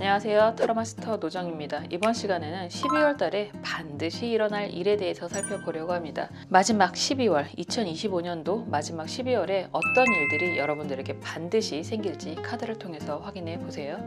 안녕하세요. 타로마스터 노정입니다. 이번 시간에는 12월 달에 반드시 일어날 일에 대해서 살펴보려고 합니다. 마지막 12월, 2025년도 마지막 12월에 어떤 일들이 여러분들에게 반드시 생길지 카드를 통해서 확인해 보세요.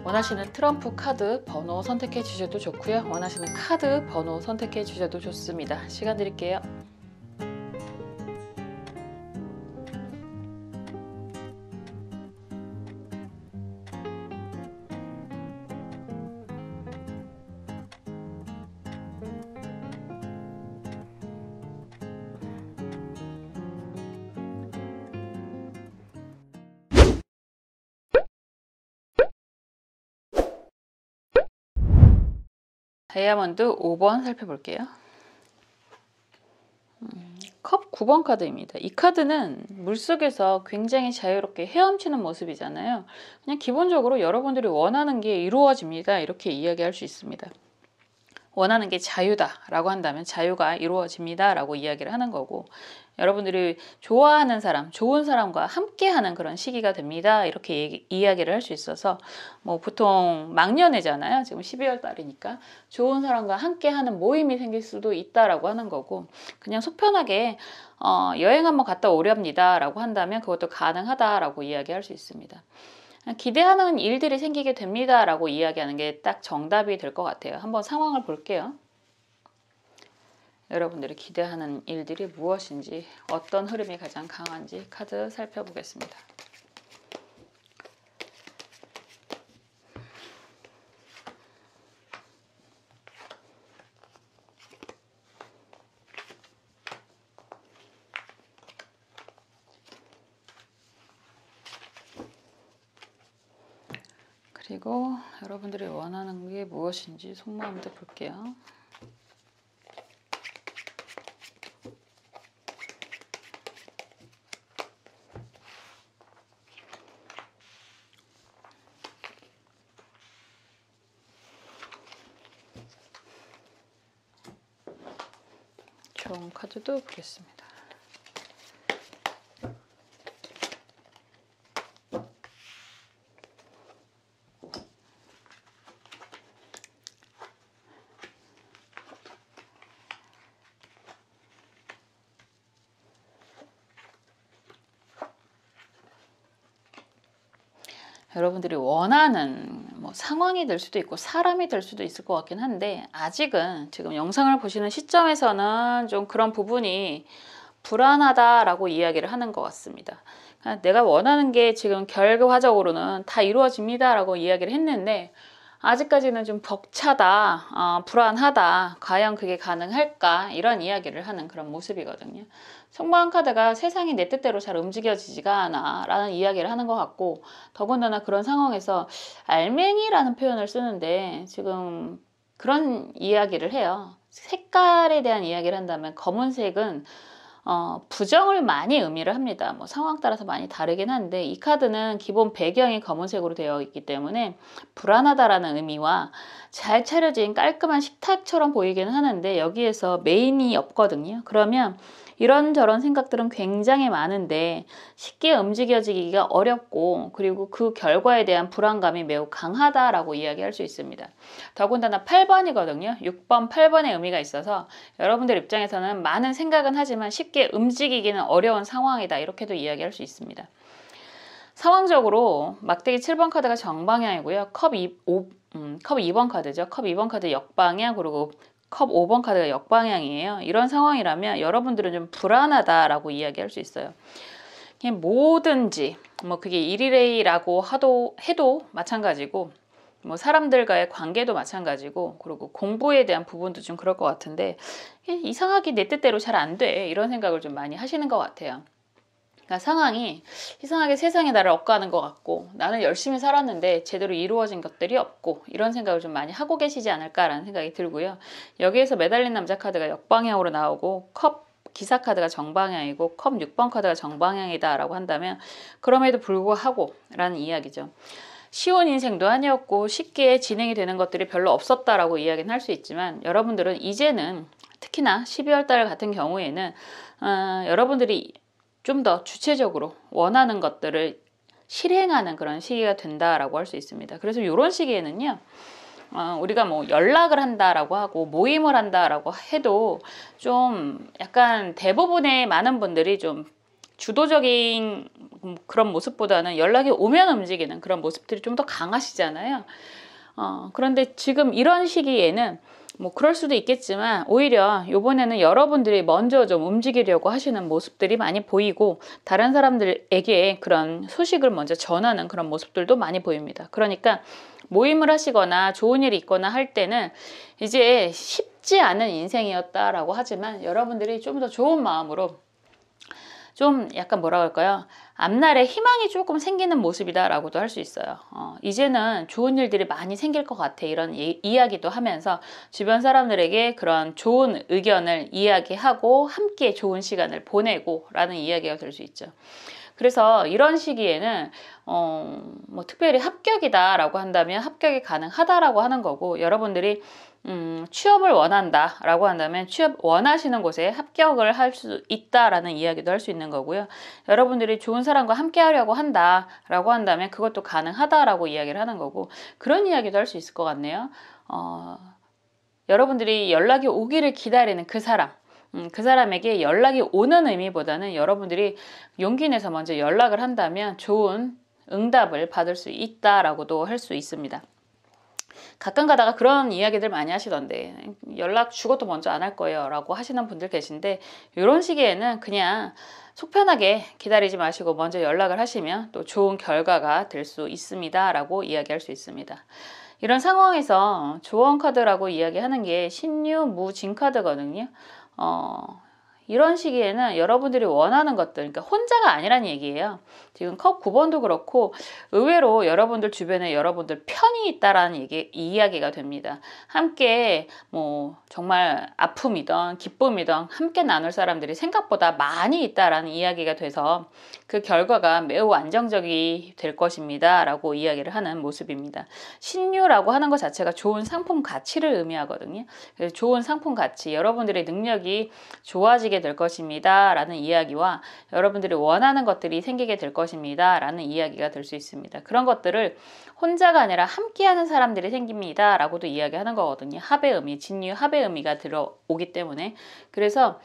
원하시는 트럼프 카드 번호 선택해 주셔도 좋고요. 원하시는 카드 번호 선택해 주셔도 좋습니다. 시간 드릴게요. 다이아몬드 5번 살펴볼게요. 컵 9번 카드입니다. 이 카드는 물속에서 굉장히 자유롭게 헤엄치는 모습이잖아요. 그냥 기본적으로 여러분들이 원하는 게 이루어집니다. 이렇게 이야기할 수 있습니다. 원하는 게 자유다 라고 한다면 자유가 이루어집니다 라고 이야기를 하는 거고, 여러분들이 좋아하는 사람, 좋은 사람과 함께하는 그런 시기가 됩니다 이렇게 이야기를 할 수 있어서, 보통 막년회잖아요. 지금 12월 달이니까 좋은 사람과 함께하는 모임이 생길 수도 있다라고 하는 거고, 그냥 속편하게 여행 한번 갔다 오렵니다 라고 한다면 그것도 가능하다라고 이야기할 수 있습니다. 기대하는 일들이 생기게 됩니다 라고 이야기하는 게 딱 정답이 될 것 같아요. 한번 상황을 볼게요. 여러분들이 기대하는 일들이 무엇인지, 어떤 흐름이 가장 강한지 카드 살펴보겠습니다. 그리고 여러분들이 원하는 게 무엇인지 속마음도 볼게요. 좋은 카드도 보겠습니다. 여러분들이 원하는 상황이 될 수도 있고 사람이 될 수도 있을 것 같긴 한데, 아직은 지금 영상을 보시는 시점에서는 좀 그런 부분이 불안하다라고 이야기를 하는 것 같습니다. 내가 원하는 게 지금 결과적으로는 다 이루어집니다 라고 이야기를 했는데, 아직까지는 좀 벅차다, 불안하다, 과연 그게 가능할까, 이런 이야기를 하는 그런 모습이거든요. 성공 카드가 세상이 내 뜻대로 잘 움직여지지가 않아 라는 이야기를 하는 것 같고, 더군다나 그런 상황에서 알맹이라는 표현을 쓰는데 지금 그런 이야기를 해요. 색깔에 대한 이야기를 한다면 검은색은 부정을 많이 의미를 합니다. 상황 따라서 많이 다르긴 한데, 이 카드는 기본 배경이 검은색으로 되어 있기 때문에 불안하다라는 의미와 잘 차려진 깔끔한 식탁처럼 보이기는 하는데, 여기에서 메인이 없거든요. 그러면 이런저런 생각들은 굉장히 많은데 쉽게 움직여지기가 어렵고, 그리고 그 결과에 대한 불안감이 매우 강하다라고 이야기할 수 있습니다. 더군다나 8번이거든요. 6번, 8번의 의미가 있어서 여러분들 입장에서는 많은 생각은 하지만 쉽게 움직이기는 어려운 상황이다, 이렇게도 이야기할 수 있습니다. 상황적으로 막대기 7번 카드가 정방향이고요. 컵 2번 카드죠. 컵 2번 카드 역방향, 그리고 컵 5번 카드가 역방향이에요. 이런 상황이라면 여러분들은 좀 불안하다라고 이야기할 수 있어요. 그냥 뭐든지 그게 일이레이라고 해도 마찬가지고, 뭐 사람들과의 관계도 마찬가지고, 그리고 공부에 대한 부분도 좀 그럴 것 같은데 이상하게 내 뜻대로 잘 안 돼, 이런 생각을 좀 많이 하시는 것 같아요. 그러니까 상황이 이상하게 세상에 나를 억까하는 것 같고, 나는 열심히 살았는데 제대로 이루어진 것들이 없고, 이런 생각을 좀 많이 하고 계시지 않을까라는 생각이 들고요. 여기에서 매달린 남자 카드가 역방향으로 나오고 컵 기사 카드가 정방향이고 컵 6번 카드가 정방향이다 라고 한다면, 그럼에도 불구하고 라는 이야기죠. 쉬운 인생도 아니었고 쉽게 진행이 되는 것들이 별로 없었다라고 이야기는 할 수 있지만, 여러분들은 이제는 특히나 12월 달 같은 경우에는 여러분들이 좀 더 주체적으로 원하는 것들을 실행하는 그런 시기가 된다라고 할 수 있습니다. 그래서 이런 시기에는요, 우리가 뭐 연락을 한다라고 하고 모임을 한다라고 해도 좀 약간 대부분의 많은 분들이 좀 주도적인 그런 모습보다는 연락이 오면 움직이는 그런 모습들이 좀 더 강하시잖아요. 그런데 지금 이런 시기에는 뭐 그럴 수도 있겠지만, 오히려 이번에는 여러분들이 먼저 좀 움직이려고 하시는 모습들이 많이 보이고, 다른 사람들에게 그런 소식을 먼저 전하는 그런 모습들도 많이 보입니다. 그러니까 모임을 하시거나 좋은 일이 있거나 할 때는 이제 쉽지 않은 인생이었다라고 하지만, 여러분들이 좀 더 좋은 마음으로 좀 약간 뭐라 할까요? 앞날에 희망이 조금 생기는 모습이다라고도 할 수 있어요. 이제는 좋은 일들이 많이 생길 것 같아, 이런 이야기도 하면서 주변 사람들에게 그런 좋은 의견을 이야기하고 함께 좋은 시간을 보내고 라는 이야기가 될 수 있죠. 그래서 이런 시기에는 뭐 특별히 합격이다라고 한다면 합격이 가능하다라고 하는 거고, 여러분들이 취업을 원한다라고 한다면 취업 원하시는 곳에 합격을 할 수 있다라는 이야기도 할 수 있는 거고요. 여러분들이 좋은 사람과 함께 하려고 한다라고 한다면 그것도 가능하다라고 이야기를 하는 거고, 그런 이야기도 할 수 있을 것 같네요. 여러분들이 연락이 오기를 기다리는 그 사람, 그 사람에게 연락이 오는 의미보다는 여러분들이 용기 내서 먼저 연락을 한다면 좋은 응답을 받을 수 있다라고도 할 수 있습니다. 가끔 가다가 그런 이야기들 많이 하시던데, 연락 죽어도 먼저 안 할 거예요 라고 하시는 분들 계신데, 이런 시기에는 그냥 속 편하게 기다리지 마시고 먼저 연락을 하시면 또 좋은 결과가 될 수 있습니다 라고 이야기할 수 있습니다. 이런 상황에서 조언 카드라고 이야기하는 게 신유 무진 카드거든요. 이런 시기에는 여러분들이 원하는 것들, 그러니까 혼자가 아니란 얘기예요. 지금 컵 9번도 그렇고 의외로 여러분들 주변에 여러분들 편이 있다라는 이야기가 됩니다. 함께 뭐 정말 아픔이든 기쁨이든 함께 나눌 사람들이 생각보다 많이 있다라는 이야기가 돼서 그 결과가 매우 안정적이 될 것입니다 라고 이야기를 하는 모습입니다. 신유라고 하는 것 자체가 좋은 상품 가치를 의미하거든요. 그래서 좋은 상품 가치, 여러분들의 능력이 좋아지게 될 것입니다 라는 이야기와 여러분들이 원하는 것들이 생기게 될 것입니다 라는 이야기가 될 수 있습니다. 그런 것들을 혼자가 아니라 함께하는 사람들이 생깁니다 라고도 이야기하는 거거든요. 합의 의미, 진유 합의 의미가 들어오기 때문에. 그래서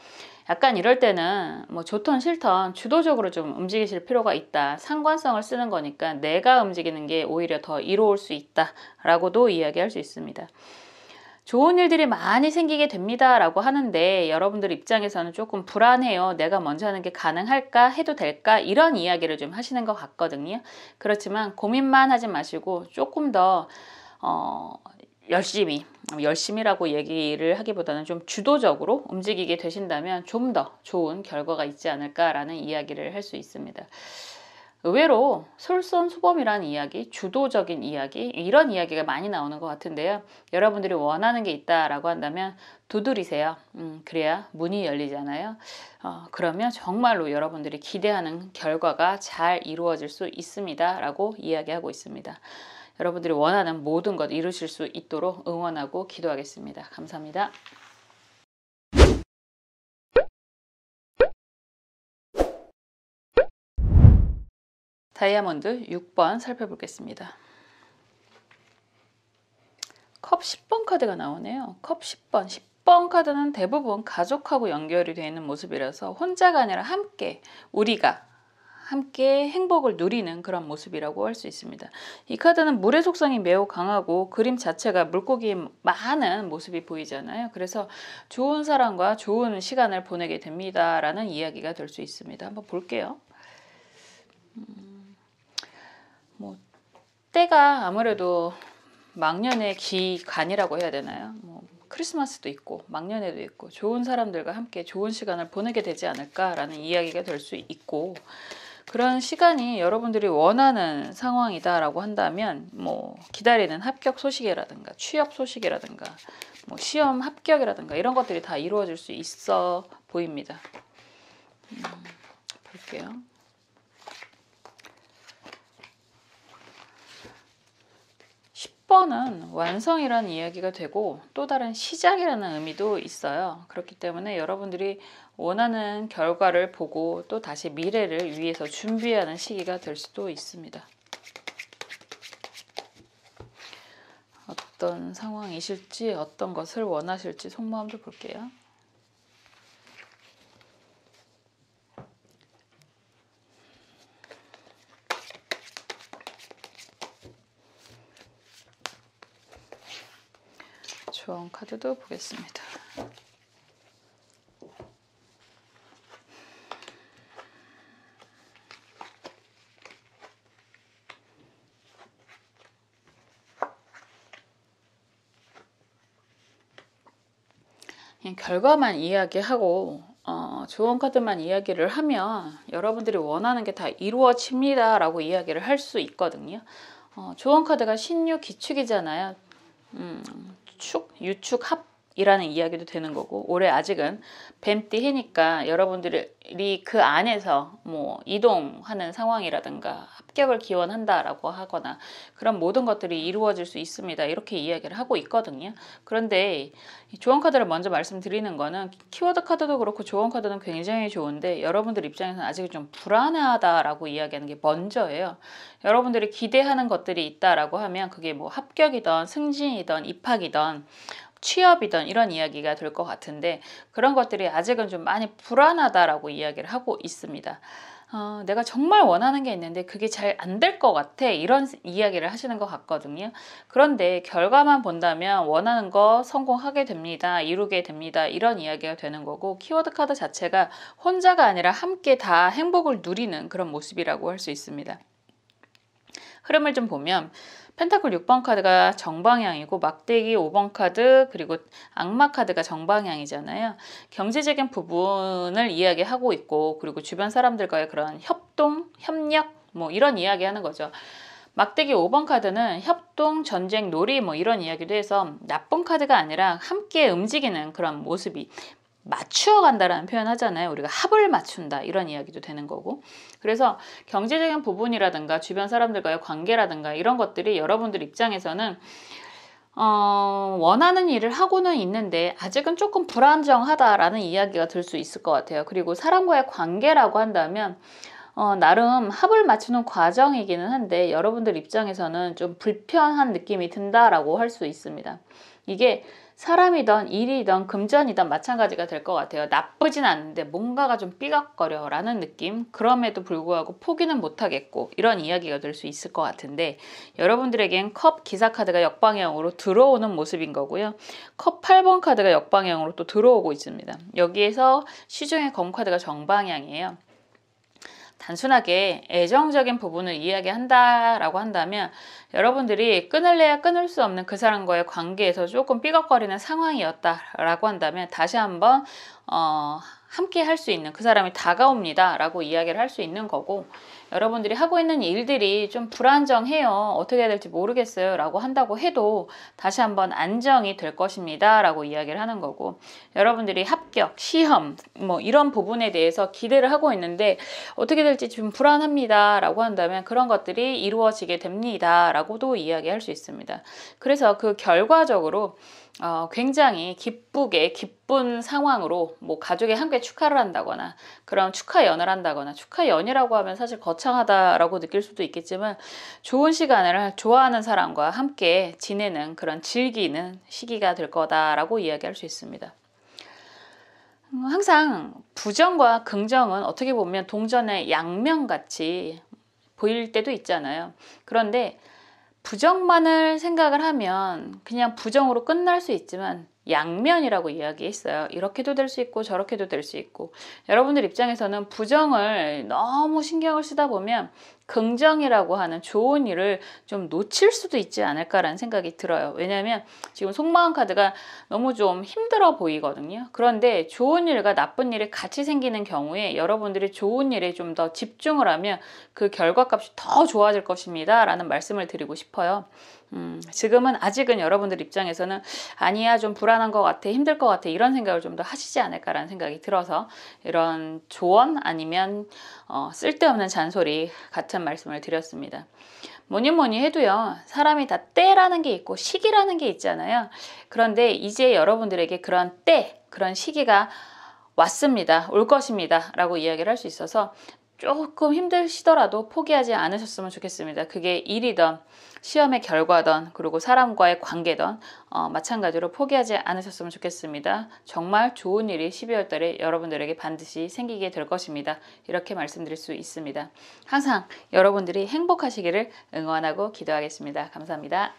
약간 이럴 때는 뭐 좋던 싫던 주도적으로 좀 움직이실 필요가 있다. 상관성을 쓰는 거니까 내가 움직이는 게 오히려 더 이로울 수 있다 라고도 이야기할 수 있습니다. 좋은 일들이 많이 생기게 됩니다 라고 하는데, 여러분들 입장에서는 조금 불안해요. 내가 먼저 하는 게 가능할까? 해도 될까? 이런 이야기를 좀 하시는 것 같거든요. 그렇지만 고민만 하지 마시고 조금 더 열심히라고 얘기를 하기보다는 좀 주도적으로 움직이게 되신다면 좀 더 좋은 결과가 있지 않을까라는 이야기를 할 수 있습니다. 의외로 솔선수범이라는 이야기, 주도적인 이야기, 이런 이야기가 많이 나오는 것 같은데요. 여러분들이 원하는 게 있다라고 한다면 두드리세요. 그래야 문이 열리잖아요. 그러면 정말로 여러분들이 기대하는 결과가 잘 이루어질 수 있습니다 라고 이야기하고 있습니다. 여러분들이 원하는 모든 것 이루실 수 있도록 응원하고 기도하겠습니다. 감사합니다. 다이아몬드 6번 살펴보겠습니다. 컵 10번 카드가 나오네요. 컵 10번. 10번 카드는 대부분 가족하고 연결이 되어 있는 모습이라서 혼자가 아니라 우리가 함께 행복을 누리는 그런 모습이라고 할 수 있습니다. 이 카드는 물의 속성이 매우 강하고 그림 자체가 물고기에 많은 모습이 보이잖아요. 그래서 좋은 사람과 좋은 시간을 보내게 됩니다 라는 이야기가 될 수 있습니다. 한번 볼게요. 뭐 때가 아무래도 망년의 기간이라고 해야 되나요? 뭐 크리스마스도 있고 망년에도 있고 좋은 사람들과 함께 좋은 시간을 보내게 되지 않을까라는 이야기가 될 수 있고, 그런 시간이 여러분들이 원하는 상황이다라고 한다면 뭐 기다리는 합격 소식이라든가 취업 소식이라든가 뭐 시험 합격이라든가 이런 것들이 다 이루어질 수 있어 보입니다. 볼게요. 10번은 완성이라는 이야기가 되고 또 다른 시작이라는 의미도 있어요. 그렇기 때문에 여러분들이 원하는 결과를 보고 또 다시 미래를 위해서 준비하는 시기가 될 수도 있습니다. 어떤 상황이실지 어떤 것을 원하실지 속마음도 볼게요. 조언 카드도 보겠습니다. 그냥 결과만 이야기하고 조언 카드만 이야기를 하면 여러분들이 원하는 게 다 이루어집니다 라고 이야기를 할 수 있거든요. 조언 카드가 신유 기축이잖아요. 축, 유축, 합이라는 이야기도 되는 거고, 올해 아직은 뱀띠 해니까 여러분들이 그 안에서 뭐 이동하는 상황이라든가 합격을 기원한다라고 하거나 그런 모든 것들이 이루어질 수 있습니다. 이렇게 이야기를 하고 있거든요. 그런데 조언 카드를 먼저 말씀드리는 거는 키워드 카드도 그렇고 조언 카드는 굉장히 좋은데 여러분들 입장에서는 아직 좀 불안하다라고 이야기하는 게 먼저예요. 여러분들이 기대하는 것들이 있다라고 하면 그게 뭐 합격이든 승진이든 입학이든 취업이든 이런 이야기가 될 것 같은데, 그런 것들이 아직은 좀 많이 불안하다라고 이야기를 하고 있습니다. 내가 정말 원하는 게 있는데 그게 잘 안 될 것 같아, 이런 이야기를 하시는 것 같거든요. 그런데 결과만 본다면 원하는 거 성공하게 됩니다, 이루게 됩니다, 이런 이야기가 되는 거고, 키워드 카드 자체가 혼자가 아니라 함께 다 행복을 누리는 그런 모습이라고 할 수 있습니다. 흐름을 좀 보면 펜타클 6번 카드가 정방향이고 막대기 5번 카드 그리고 악마 카드가 정방향이잖아요. 경제적인 부분을 이야기하고 있고, 그리고 주변 사람들과의 그런 협동, 협력 뭐 이런 이야기 하는 거죠. 막대기 5번 카드는 협동, 전쟁, 놀이 뭐 이런 이야기도 해서 나쁜 카드가 아니라 함께 움직이는 그런 모습이, 맞추어 간다라는 표현 하잖아요. 우리가 합을 맞춘다 이런 이야기도 되는 거고, 그래서 경제적인 부분이라든가 주변 사람들과의 관계라든가 이런 것들이 여러분들 입장에서는 원하는 일을 하고는 있는데 아직은 조금 불안정하다라는 이야기가 들 수 있을 것 같아요. 그리고 사람과의 관계라고 한다면 나름 합을 맞추는 과정이기는 한데 여러분들 입장에서는 좀 불편한 느낌이 든다라고 할 수 있습니다. 이게 사람이든 일이든 금전이든 마찬가지가 될 것 같아요. 나쁘진 않은데 뭔가가 좀 삐걱거려 라는 느낌, 그럼에도 불구하고 포기는 못하겠고 이런 이야기가 될 수 있을 것 같은데, 여러분들에겐 컵 기사 카드가 역방향으로 들어오는 모습인 거고요. 컵 8번 카드가 역방향으로 또 들어오고 있습니다. 여기에서 시중의 검 카드가 정방향이에요. 단순하게 애정적인 부분을 이야기한다라고 한다면 여러분들이 끊을래야 끊을 수 없는 그 사람과의 관계에서 조금 삐걱거리는 상황이었다라고 한다면 다시 한번 함께 할 수 있는 그 사람이 다가옵니다 라고 이야기를 할 수 있는 거고, 여러분들이 하고 있는 일들이 좀 불안정해요, 어떻게 해야 될지 모르겠어요 라고 한다고 해도 다시 한번 안정이 될 것입니다 라고 이야기를 하는 거고, 여러분들이 합격, 시험 뭐 이런 부분에 대해서 기대를 하고 있는데 어떻게 될지 좀 불안합니다 라고 한다면 그런 것들이 이루어지게 됩니다 라고도 이야기할 수 있습니다. 그래서 그 결과적으로 굉장히 기쁜 상황으로 뭐 가족이 함께 축하를 한다거나 그런 축하연을 한다거나, 축하연이라고 하면 사실 거창하다라고 느낄 수도 있겠지만 좋은 시간을 좋아하는 사람과 함께 지내는 그런 즐기는 시기가 될 거다라고 이야기할 수 있습니다. 항상 부정과 긍정은 어떻게 보면 동전의 양면같이 보일 때도 있잖아요. 그런데 부정만을 생각을 하면 그냥 부정으로 끝날 수 있지만 양면이라고 이야기했어요. 이렇게도 될 수 있고 저렇게도 될 수 있고, 여러분들 입장에서는 부정을 너무 신경을 쓰다 보면 긍정이라고 하는 좋은 일을 좀 놓칠 수도 있지 않을까라는 생각이 들어요. 왜냐하면 지금 속마음 카드가 너무 좀 힘들어 보이거든요. 그런데 좋은 일과 나쁜 일이 같이 생기는 경우에 여러분들이 좋은 일에 좀 더 집중을 하면 그 결과값이 더 좋아질 것입니다 라는 말씀을 드리고 싶어요. 지금은 아직은 여러분들 입장에서는 아니야, 좀 불안한 것 같아, 힘들 것 같아, 이런 생각을 좀 더 하시지 않을까라는 생각이 들어서 이런 조언 아니면 쓸데없는 잔소리 같은 말씀을 드렸습니다. 뭐니 해도요, 사람이 다 때라는 게 있고 시기라는 게 있잖아요. 그런데 이제 여러분들에게 그런 때, 그런 시기가 왔습니다, 올 것입니다 라고 이야기를 할 수 있어서 조금 힘드시더라도 포기하지 않으셨으면 좋겠습니다. 그게 일이든 시험의 결과든 그리고 사람과의 관계든 마찬가지로 포기하지 않으셨으면 좋겠습니다. 정말 좋은 일이 12월 달에 여러분들에게 반드시 생기게 될 것입니다. 이렇게 말씀드릴 수 있습니다. 항상 여러분들이 행복하시기를 응원하고 기도하겠습니다. 감사합니다.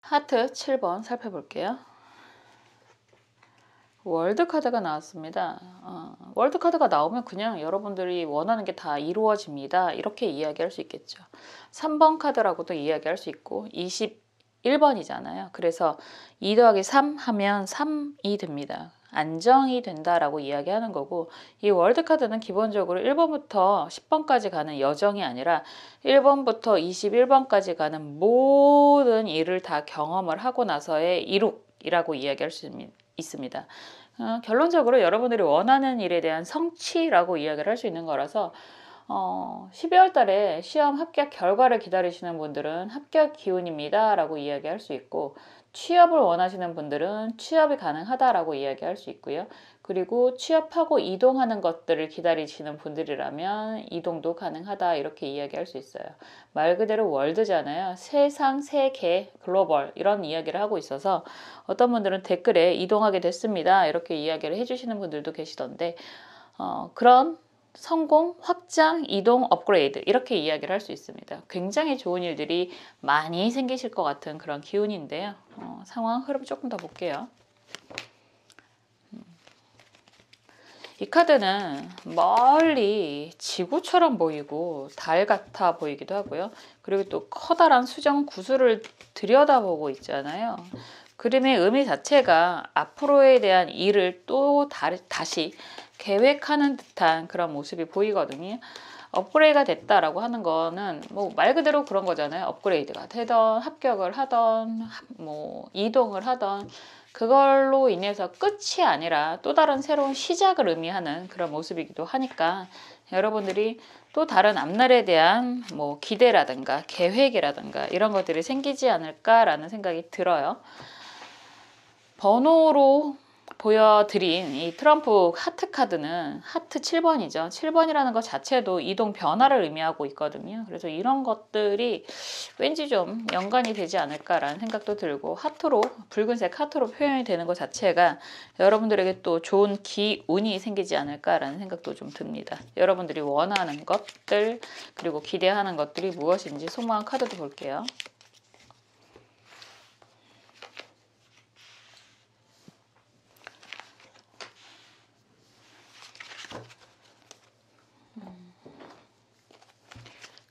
하트 7번 살펴볼게요. 월드카드가 나왔습니다. 월드카드가 나오면 그냥 여러분들이 원하는 게 다 이루어집니다, 이렇게 이야기할 수 있겠죠. 3번 카드라고도 이야기할 수 있고 21번이잖아요. 그래서 2 더하기 3 하면 3이 됩니다. 안정이 된다라고 이야기하는 거고, 이 월드카드는 기본적으로 1번부터 10번까지 가는 여정이 아니라 1번부터 21번까지 가는 모든 일을 다 경험을 하고 나서의 이룩이라고 이야기할 수 있습니다. 결론적으로 여러분들이 원하는 일에 대한 성취라고 이야기를 할 수 있는 거라서 12월 달에 시험 합격 결과를 기다리시는 분들은 합격 기운입니다 라고 이야기할 수 있고, 취업을 원하시는 분들은 취업이 가능하다라고 이야기할 수 있고요. 그리고 취업하고 이동하는 것들을 기다리시는 분들이라면 이동도 가능하다, 이렇게 이야기할 수 있어요. 말 그대로 월드잖아요. 세상, 세계, 글로벌 이런 이야기를 하고 있어서 어떤 분들은 댓글에 이동하게 됐습니다, 이렇게 이야기를 해주시는 분들도 계시던데, 그런 성공, 확장, 이동, 업그레이드 이렇게 이야기를 할 수 있습니다. 굉장히 좋은 일들이 많이 생기실 것 같은 그런 기운인데요. 상황 흐름 조금 더 볼게요. 이 카드는 멀리 지구처럼 보이고 달 같아 보이기도 하고요. 그리고 또 커다란 수정 구슬을 들여다보고 있잖아요. 그림의 의미 자체가 앞으로에 대한 일을 또 다시 계획하는 듯한 그런 모습이 보이거든요. 업그레이드가 됐다라고 하는 거는 뭐 말 그대로 그런 거잖아요. 업그레이드가 되던, 합격을 하던, 뭐 이동을 하던, 그걸로 인해서 끝이 아니라 또 다른 새로운 시작을 의미하는 그런 모습이기도 하니까 여러분들이 또 다른 앞날에 대한 뭐 기대라든가 계획이라든가 이런 것들이 생기지 않을까라는 생각이 들어요. 번호로 보여드린 이 트럼프 하트 카드는 하트 7번이죠. 7번이라는 것 자체도 이동 변화를 의미하고 있거든요. 그래서 이런 것들이 왠지 좀 연관이 되지 않을까라는 생각도 들고, 하트로, 붉은색 하트로 표현이 되는 것 자체가 여러분들에게 또 좋은 기운이 생기지 않을까라는 생각도 좀 듭니다. 여러분들이 원하는 것들 그리고 기대하는 것들이 무엇인지 속마음 카드도 볼게요.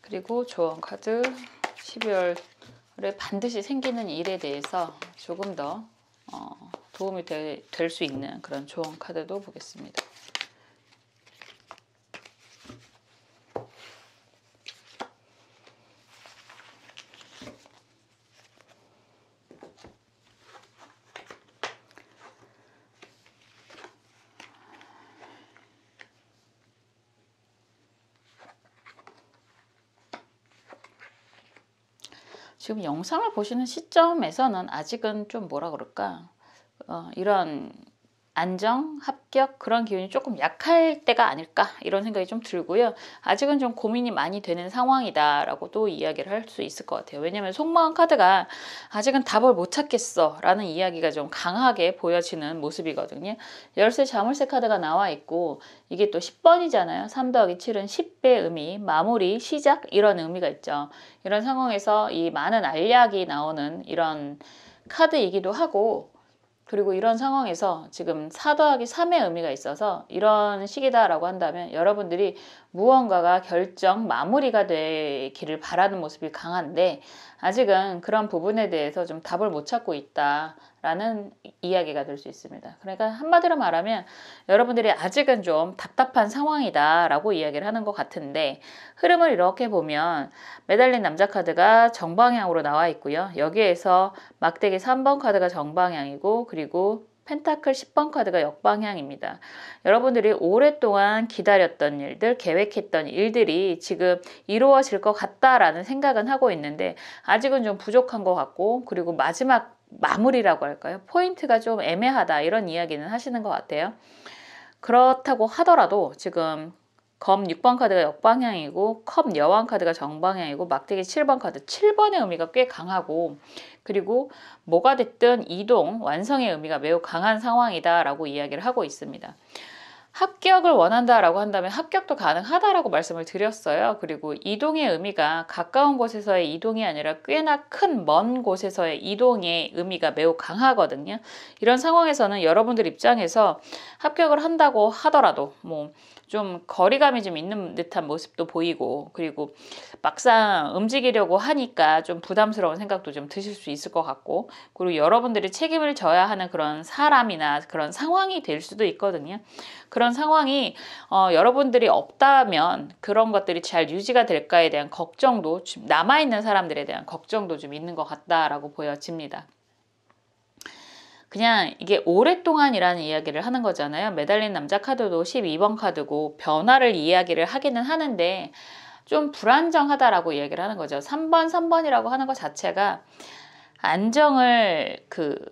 그리고 조언 카드, 12월에 반드시 생기는 일에 대해서 조금 더 도움이 될 수 있는 그런 조언 카드도 보겠습니다. 지금 영상을 보시는 시점에서는 아직은 좀 뭐라 그럴까, 이런 안정, 합격 그런 기운이 조금 약할 때가 아닐까 이런 생각이 좀 들고요. 아직은 좀 고민이 많이 되는 상황이다 라고 또 이야기를 할 수 있을 것 같아요. 왜냐면 속마음 카드가 아직은 답을 못 찾겠어 라는 이야기가 좀 강하게 보여지는 모습이거든요. 열쇠 자물쇠 카드가 나와 있고 이게 또 10번이잖아요. 3 더하기 7은 10배 의미, 마무리, 시작 이런 의미가 있죠. 이런 상황에서 이 많은 알약이 나오는 이런 카드이기도 하고, 그리고 이런 상황에서 지금 4 더하기 3의 의미가 있어서 이런 시기다라고 한다면 여러분들이 무언가가 결정, 마무리가 되기를 바라는 모습이 강한데 아직은 그런 부분에 대해서 좀 답을 못 찾고 있다라는 이야기가 될 수 있습니다. 그러니까 한마디로 말하면 여러분들이 아직은 좀 답답한 상황이다라고 이야기를 하는 것 같은데, 흐름을 이렇게 보면 매달린 남자 카드가 정방향으로 나와 있고요. 여기에서 막대기 3번 카드가 정방향이고, 그리고 펜타클 10번 카드가 역방향입니다. 여러분들이 오랫동안 기다렸던 일들, 계획했던 일들이 지금 이루어질 것 같다라는 생각은 하고 있는데 아직은 좀 부족한 것 같고, 그리고 마지막 마무리라고 할까요? 포인트가 좀 애매하다 이런 이야기는 하시는 것 같아요. 그렇다고 하더라도 지금 검 6번 카드가 역방향이고 컵 여왕 카드가 정방향이고 막대기 7번 카드 7번의 의미가 꽤 강하고, 그리고 뭐가 됐든 이동, 완성의 의미가 매우 강한 상황이다라고 이야기를 하고 있습니다. 합격을 원한다라고 한다면 합격도 가능하다라고 말씀을 드렸어요. 그리고 이동의 의미가 가까운 곳에서의 이동이 아니라 꽤나 큰 먼 곳에서의 이동의 의미가 매우 강하거든요. 이런 상황에서는 여러분들 입장에서 합격을 한다고 하더라도 좀 거리감이 좀 있는 듯한 모습도 보이고, 그리고 막상 움직이려고 하니까 좀 부담스러운 생각도 좀 드실 수 있을 것 같고, 그리고 여러분들이 책임을 져야 하는 그런 사람이나 그런 상황이 될 수도 있거든요. 그런 상황이 여러분들이 없다면 그런 것들이 잘 유지가 될까에 대한 걱정도, 남아있는 사람들에 대한 걱정도 좀 있는 것 같다라고 보여집니다. 그냥 이게 오랫동안이라는 이야기를 하는 거잖아요. 매달린 남자 카드도 12번 카드고 변화를 이야기를 하기는 하는데 좀 불안정하다라고 이야기를 하는 거죠. 3번이라고 하는 것 자체가 안정을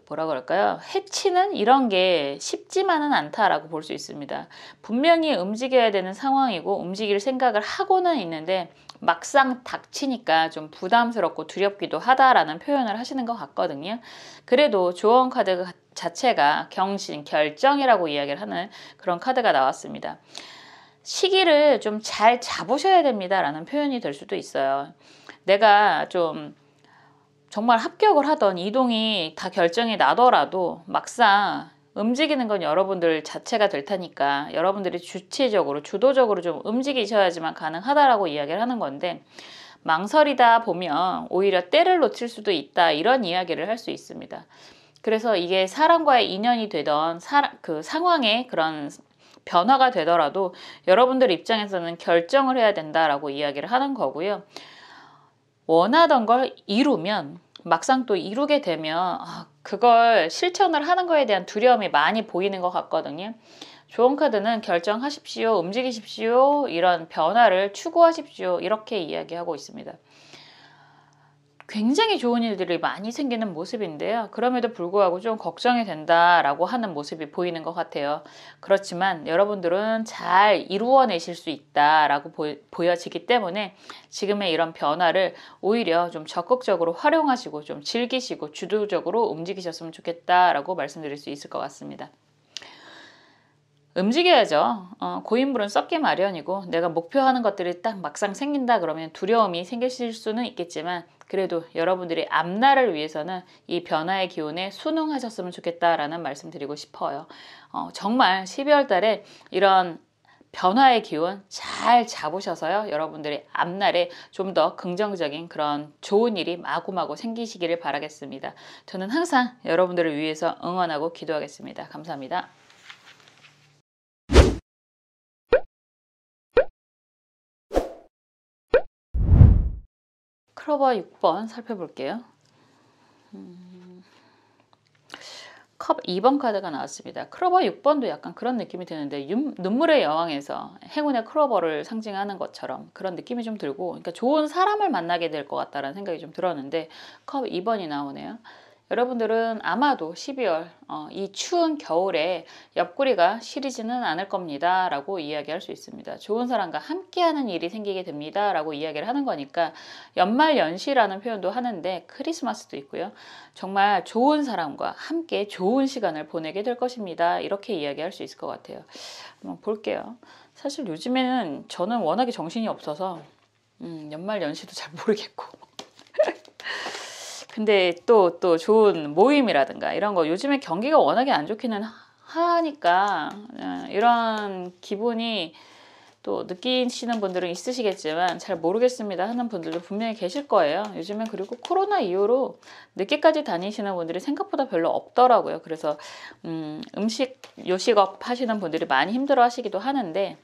뭐라 그럴까요? 해치는 이런 게 쉽지만은 않다라고 볼 수 있습니다. 분명히 움직여야 되는 상황이고 움직일 생각을 하고는 있는데 막상 닥치니까 좀 부담스럽고 두렵기도 하다라는 표현을 하시는 것 같거든요. 그래도 조언 카드 자체가 경신, 결정이라고 이야기를 하는 그런 카드가 나왔습니다. 시기를 좀 잘 잡으셔야 됩니다라는 표현이 될 수도 있어요. 내가 좀 정말 합격을 하던 이동이 다 결정이 나더라도 막상 움직이는 건 여러분들 자체가 될 테니까 여러분들이 주체적으로, 주도적으로 좀 움직이셔야지만 가능하다라고 이야기를 하는 건데, 망설이다 보면 오히려 때를 놓칠 수도 있다 이런 이야기를 할 수 있습니다. 그래서 이게 사람과의 인연이 되던 그 상황의 그런 변화가 되더라도 여러분들 입장에서는 결정을 해야 된다라고 이야기를 하는 거고요. 원하던 걸 이루면 막상 또 이루게 되면 그걸 실천을 하는 거에 대한 두려움이 많이 보이는 것 같거든요. 좋은 카드는 결정하십시오, 움직이십시오, 이런 변화를 추구하십시오 이렇게 이야기하고 있습니다. 굉장히 좋은 일들이 많이 생기는 모습인데요. 그럼에도 불구하고 좀 걱정이 된다라고 하는 모습이 보이는 것 같아요. 그렇지만 여러분들은 잘 이루어내실 수 있다라고 보여지기 때문에 지금의 이런 변화를 오히려 좀 적극적으로 활용하시고 좀 즐기시고 주도적으로 움직이셨으면 좋겠다라고 말씀드릴 수 있을 것 같습니다. 움직여야죠. 고인물은 썩기 마련이고 내가 목표하는 것들이 딱 막상 생긴다 그러면 두려움이 생기실 수는 있겠지만, 그래도 여러분들이 앞날을 위해서는 이 변화의 기운에 순응하셨으면 좋겠다라는 말씀 드리고 싶어요. 정말 12월 달에 이런 변화의 기운 잘 잡으셔서요, 여러분들이 앞날에 좀 더 긍정적인 그런 좋은 일이 마구마구 생기시기를 바라겠습니다. 저는 항상 여러분들을 위해서 응원하고 기도하겠습니다. 감사합니다. 클로버 6번 살펴볼게요. 컵 2번 카드가 나왔습니다. 클로버 6번도 약간 그런 느낌이 드는데 눈물의 여왕에서 행운의 클로버를 상징하는 것처럼 그런 느낌이 좀 들고, 그러니까 좋은 사람을 만나게 될 것 같다라는 생각이 좀 들었는데 컵 2번이 나오네요. 여러분들은 아마도 12월 이 추운 겨울에 옆구리가 시리지는 않을 겁니다 라고 이야기할 수 있습니다. 좋은 사람과 함께하는 일이 생기게 됩니다 라고 이야기를 하는 거니까 연말연시라는 표현도 하는데 크리스마스도 있고요. 정말 좋은 사람과 함께 좋은 시간을 보내게 될 것입니다. 이렇게 이야기할 수 있을 것 같아요. 한번 볼게요. 사실 요즘에는 저는 워낙에 정신이 없어서 연말연시도 잘 모르겠고 근데 또 좋은 모임이라든가 이런 거 요즘에 경기가 워낙에 안 좋기는 하니까 이런 기분이 또 느끼시는 분들은 있으시겠지만 잘 모르겠습니다 하는 분들도 분명히 계실 거예요. 요즘에 그리고 코로나 이후로 늦게까지 다니시는 분들이 생각보다 별로 없더라고요. 그래서 음식 요식업 하시는 분들이 많이 힘들어 하시기도 하는데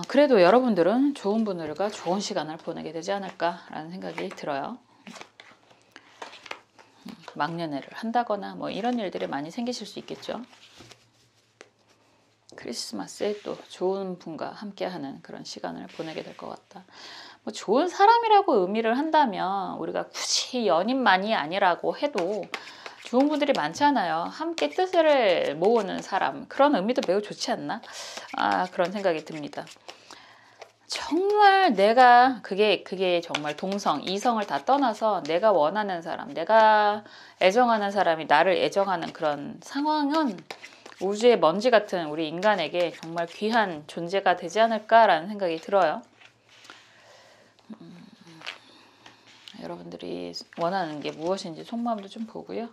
그래도 여러분들은 좋은 분들과 좋은 시간을 보내게 되지 않을까라는 생각이 들어요. 막년회를 한다거나 뭐 이런 일들이 많이 생기실 수 있겠죠. 크리스마스에 또 좋은 분과 함께하는 그런 시간을 보내게 될 것 같다. 뭐 좋은 사람이라고 의미를 한다면 우리가 굳이 연인만이 아니라고 해도 좋은 분들이 많잖아요. 함께 뜻을 모으는 사람, 그런 의미도 매우 좋지 않나? 그런 생각이 듭니다. 정말 내가 그게 정말 동성, 이성을 다 떠나서 내가 원하는 사람, 내가 애정하는 사람이 나를 애정하는 그런 상황은 우주의 먼지 같은 우리 인간에게 정말 귀한 존재가 되지 않을까라는 생각이 들어요. 여러분들이 원하는 게 무엇인지 속마음도 좀 보고요.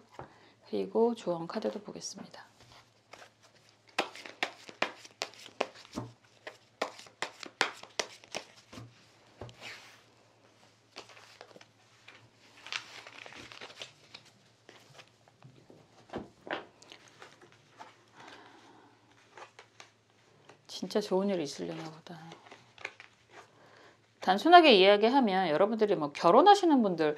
그리고 조언 카드도 보겠습니다. 진짜 좋은 일이 있으려나 보다. 단순하게 이야기하면 여러분들이 뭐 결혼하시는 분들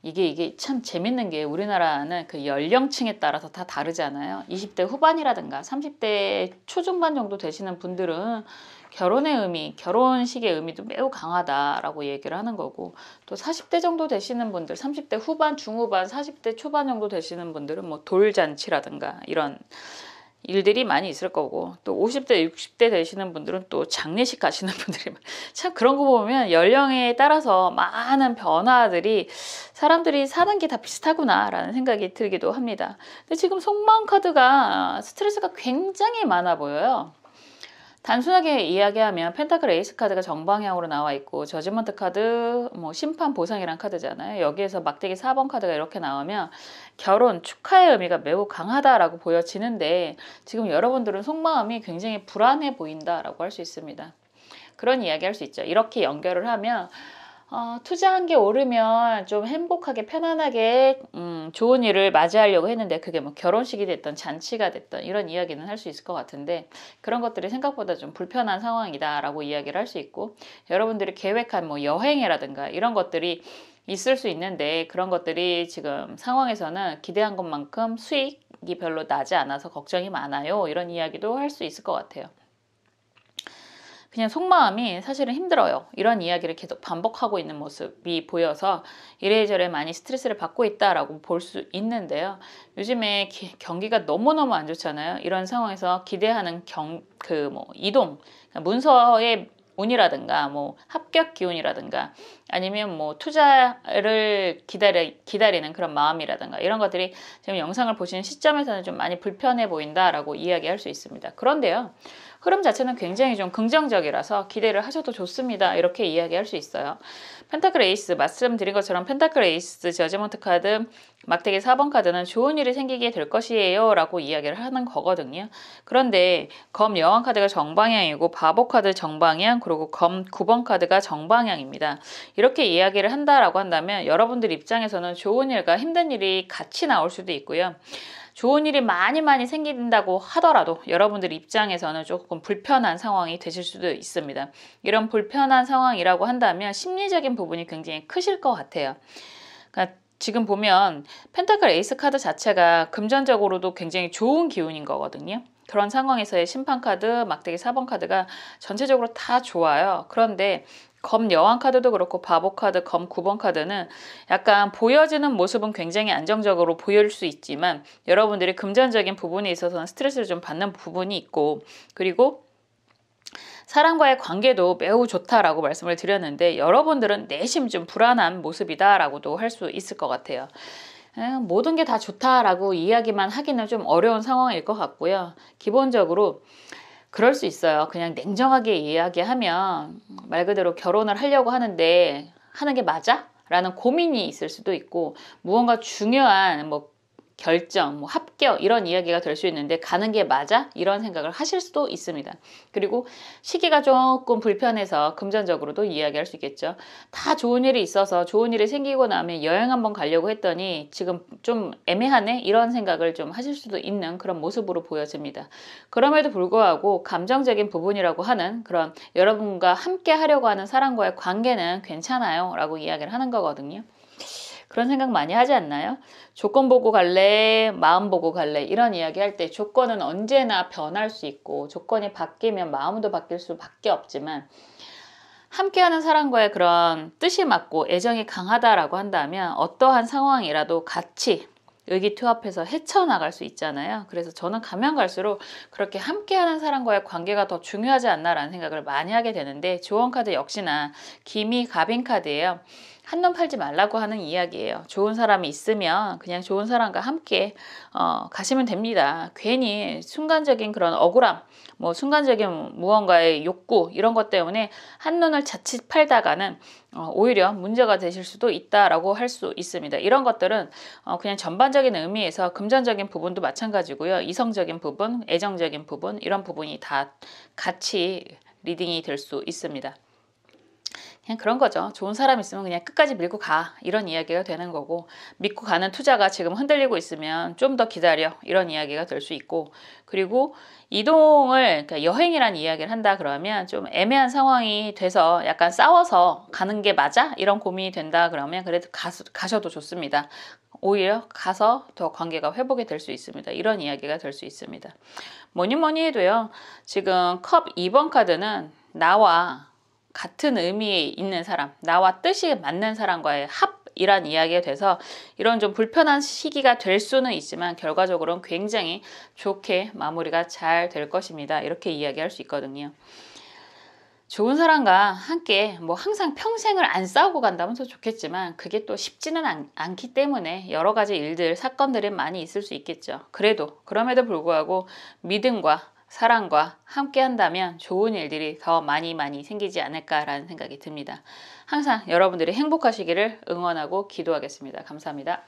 이게 참 재밌는 게 우리나라는 그 연령층에 따라서 다 다르잖아요. 20대 후반이라든가 30대 초중반 정도 되시는 분들은 결혼의 의미, 결혼식의 의미도 매우 강하다라고 얘기를 하는 거고, 또 40대 정도 되시는 분들, 30대 후반, 중후반, 40대 초반 정도 되시는 분들은 뭐 돌잔치라든가 이런 일들이 많이 있을 거고, 또 50대, 60대 되시는 분들은 또 장례식 가시는 분들이 참 그런 거 보면 연령에 따라서 많은 변화들이 사람들이 사는 게 다 비슷하구나 라는 생각이 들기도 합니다. 근데 지금 속마음 카드가 스트레스가 굉장히 많아 보여요. 단순하게 이야기하면 펜타클 에이스 카드가 정방향으로 나와 있고 저지먼트 카드, 뭐 심판 보상이란 카드잖아요. 여기에서 막대기 4번 카드가 이렇게 나오면 결혼 축하의 의미가 매우 강하다라고 보여지는데 지금 여러분들은 속마음이 굉장히 불안해 보인다라고 할 수 있습니다. 그런 이야기 할 수 있죠. 이렇게 연결을 하면 투자한 게 오르면 좀 행복하게 편안하게 좋은 일을 맞이하려고 했는데 그게 뭐 결혼식이 됐던 잔치가 됐던 이런 이야기는 할 수 있을 것 같은데 그런 것들이 생각보다 좀 불편한 상황이다라고 이야기를 할 수 있고, 여러분들이 계획한 뭐 여행이라든가 이런 것들이 있을 수 있는데 그런 것들이 지금 상황에서는 기대한 것만큼 수익이 별로 나지 않아서 걱정이 많아요. 이런 이야기도 할 수 있을 것 같아요. 그냥 속마음이 사실은 힘들어요. 이런 이야기를 계속 반복하고 있는 모습이 보여서 이래저래 많이 스트레스를 받고 있다라고 볼 수 있는데요. 요즘에 경기가 너무너무 안 좋잖아요. 이런 상황에서 기대하는 이동, 문서의 운이라든가 뭐 합격 기운이라든가 아니면 뭐 투자를 기다리는 그런 마음이라든가 이런 것들이 지금 영상을 보시는 시점에서는 좀 많이 불편해 보인다라고 이야기할 수 있습니다. 그런데요, 흐름 자체는 굉장히 좀 긍정적이라서 기대를 하셔도 좋습니다. 이렇게 이야기할 수 있어요. 펜타클 에이스, 말씀드린 것처럼 펜타클 에이스, 저지먼트 카드, 막대기 4번 카드는 좋은 일이 생기게 될 것이에요 라고 이야기를 하는 거거든요. 그런데 검 여왕 카드가 정방향이고 바보 카드 정방향, 그리고 검 9번 카드가 정방향입니다. 이렇게 이야기를 한다라고 한다면 여러분들 입장에서는 좋은 일과 힘든 일이 같이 나올 수도 있고요. 좋은 일이 많이 생긴다고 하더라도 여러분들 입장에서는 조금 불편한 상황이 되실 수도 있습니다. 이런 불편한 상황이라고 한다면 심리적인 부분이 굉장히 크실 것 같아요. 그러니까 지금 보면 펜타클 에이스 카드 자체가 금전적으로도 굉장히 좋은 기운인 거거든요. 그런 상황에서의 심판 카드, 막대기 4번 카드가 전체적으로 다 좋아요. 그런데 검 여왕 카드도 그렇고 바보 카드, 검 9번 카드는 약간 보여지는 모습은 굉장히 안정적으로 보일 수 있지만 여러분들이 금전적인 부분에 있어서는 스트레스를 좀 받는 부분이 있고, 그리고 사람과의 관계도 매우 좋다라고 말씀을 드렸는데 여러분들은 내심 좀 불안한 모습이다라고도 할 수 있을 것 같아요. 모든 게 다 좋다라고 이야기만 하기는 좀 어려운 상황일 것 같고요. 기본적으로 그럴 수 있어요. 그냥 냉정하게 이야기하면 말 그대로 결혼을 하려고 하는데 하는 게 맞아? 라는 고민이 있을 수도 있고, 무언가 중요한 결정, 합격 이런 이야기가 될 수 있는데 가는 게 맞아? 이런 생각을 하실 수도 있습니다. 그리고 시기가 조금 불편해서 금전적으로도 이야기할 수 있겠죠. 다 좋은 일이 있어서 좋은 일이 생기고 나면 여행 한번 가려고 했더니 지금 좀 애매하네? 이런 생각을 좀 하실 수도 있는 그런 모습으로 보여집니다. 그럼에도 불구하고 감정적인 부분이라고 하는 그런 여러분과 함께 하려고 하는 사람과의 관계는 괜찮아요 라고 이야기를 하는 거거든요. 그런 생각 많이 하지 않나요? 조건 보고 갈래? 마음 보고 갈래? 이런 이야기 할 때 조건은 언제나 변할 수 있고 조건이 바뀌면 마음도 바뀔 수밖에 없지만 함께하는 사람과의 그런 뜻이 맞고 애정이 강하다라고 한다면 어떠한 상황이라도 같이 의기투합해서 헤쳐나갈 수 있잖아요. 그래서 저는 가면 갈수록 그렇게 함께하는 사람과의 관계가 더 중요하지 않나라는 생각을 많이 하게 되는데, 조언카드 역시나 기미 갑인 카드예요. 한눈 팔지 말라고 하는 이야기예요. 좋은 사람이 있으면 그냥 좋은 사람과 함께 가시면 됩니다. 괜히 순간적인 그런 억울함, 순간적인 무언가의 욕구 이런 것 때문에 한눈을 자칫 팔다가는 오히려 문제가 되실 수도 있다라고 할 수 있습니다. 이런 것들은 그냥 전반적인 의미에서 금전적인 부분도 마찬가지고요. 이성적인 부분, 애정적인 부분 이런 부분이 다 같이 리딩이 될 수 있습니다. 그냥 그런 거죠. 좋은 사람 있으면 그냥 끝까지 밀고 가 이런 이야기가 되는 거고, 믿고 가는 투자가 지금 흔들리고 있으면 좀 더 기다려 이런 이야기가 될 수 있고, 그리고 이동을 그러니까 여행이란 이야기를 한다 그러면 좀 애매한 상황이 돼서 약간 싸워서 가는 게 맞아? 이런 고민이 된다 그러면 그래도 가셔도 좋습니다. 오히려 가서 더 관계가 회복이 될 수 있습니다. 이런 이야기가 될 수 있습니다. 뭐니 해도요. 지금 컵 2번 카드는 나와 같은 의미에 있는 사람, 나와 뜻이 맞는 사람과의 합이란 이야기가 돼서 이런 좀 불편한 시기가 될 수는 있지만 결과적으로는 굉장히 좋게 마무리가 잘 될 것입니다. 이렇게 이야기할 수 있거든요. 좋은 사람과 함께 항상 평생을 안 싸우고 간다면 더 좋겠지만 그게 또 쉽지는 않기 때문에 여러 가지 일들, 사건들이 많이 있을 수 있겠죠. 그럼에도 불구하고 믿음과 사랑과 함께 한다면 좋은 일들이 더 많이 생기지 않을까라는 생각이 듭니다. 항상 여러분들이 행복하시기를 응원하고 기도하겠습니다. 감사합니다.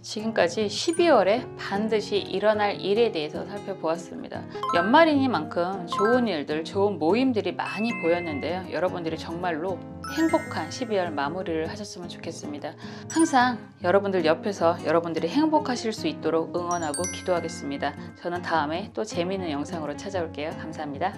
지금까지 12월에 반드시 일어날 일에 대해서 살펴보았습니다. 연말이니만큼 좋은 일들, 좋은 모임들이 많이 보였는데요. 여러분들이 정말로 행복한 12월 마무리를 하셨으면 좋겠습니다. 항상 여러분들 옆에서 여러분들이 행복하실 수 있도록 응원하고 기도하겠습니다. 저는 다음에 또 재미있는 영상으로 찾아올게요. 감사합니다.